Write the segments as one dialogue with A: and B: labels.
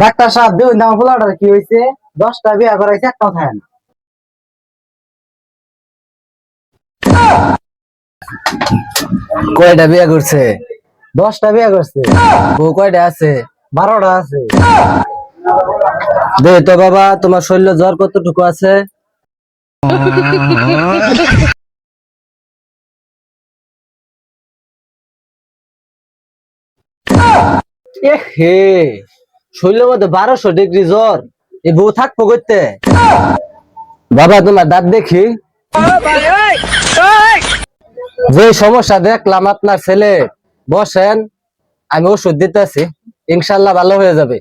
A: Doctor সাহেব দেখুন আমার পোলাটার কি হয়েছে, 10টা বিয়া করাইছে, একটাও থাকে না।
B: কয়টা বিয়ে করছে?
A: 10টা বিয়া করছে,
B: বউ কয়টা আছে?
A: 12টা আছে।
B: দে তো বাবা, তোমার শরীরে জ্বর কতটুকু আছে? এ হে, শরীরের মধ্যে 1200 ডিগ্রি জ্বর, এই বউ থাকবো করতে? বাবা তোমার দাঁত দেখি। যে সমস্যা দেখলাম আপনার ছেলে, বসেন, আমি ওষুধ দিতেছি, ইনশাল্লাহ ভালো হয়ে যাবে।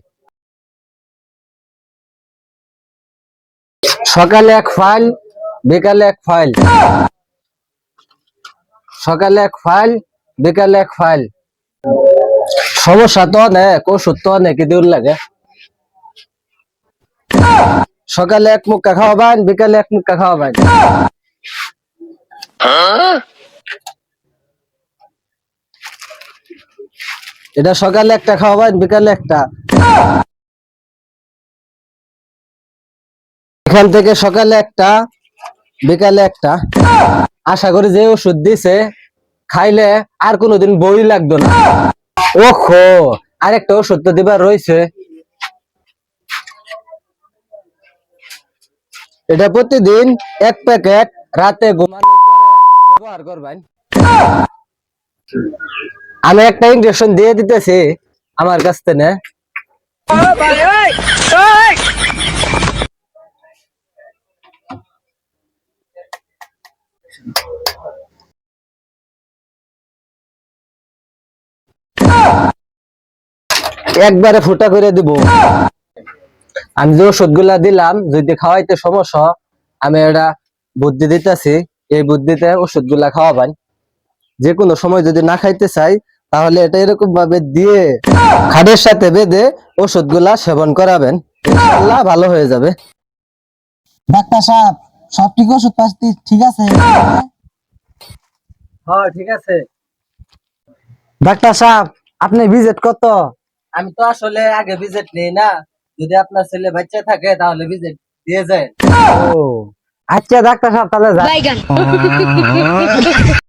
B: সকালে এক ফাইল, বিকালে এক ফাইল, সকালে এক ফাইল, বিকালে এক ফাইল। সমস্যা তো অনেক, ওষুধ তো অনেক দূর লাগে। সকালে এক মুক্কা খাওয়াবেন, বিকালে এক মুক্কা খাওয়াবেন। এটা সকালে একটা খাওয়াবেন, বিকালে একটা। এখান থেকে সকালে একটা, বিকালে একটা। আশা করি যে ওষুধ দিছে খাইলে আর কোনোদিন বই লাগতো না। ওখো, আরেকটা ওষুধ তো দিবার রয়েছে, এটা প্রতিদিন 1 প্যাকেট রাতে ঘুমানোর পরে ব্যবহার করবেন। আমি একটা ইনজেকশন দিয়ে দিতেছি আমার কাছ থেকে। একবারে ফুটা করে দিব। আমি যে ওষুধ গুলা দিলাম, যদি খাওয়াইতে সমস্যা, আমি এটা বুদ্ধি দিতেছি, এই বুদ্ধিতে ওষুধ গুলা খাওয়াবেন। যে কোনো সময় যদি না খাইতে চাই, তাহলে এটা এরকম ভাবে দিয়ে খাদের সাথে বেঁধে ওষুধ গুলা সেবন করাবেন, ইনশাআল্লাহ ভালো হয়ে যাবে।
A: ডাক্তার সাহেব, সব ঠিক, ওষুধ পাতি ঠিক আছে?
B: হ্যাঁ ঠিক আছে।
A: ডাক্তার সাহেব, আপনি ভিজিট কত?
B: আমি তো আসলে আগে ভিজিট নেই না, যদি আপনার ছেলে বাচ্চা থাকে তাহলে ভিজিট দিয়ে যায়।
A: ও আচ্ছা ডাক্তার সাহেব, তাহলে যাই।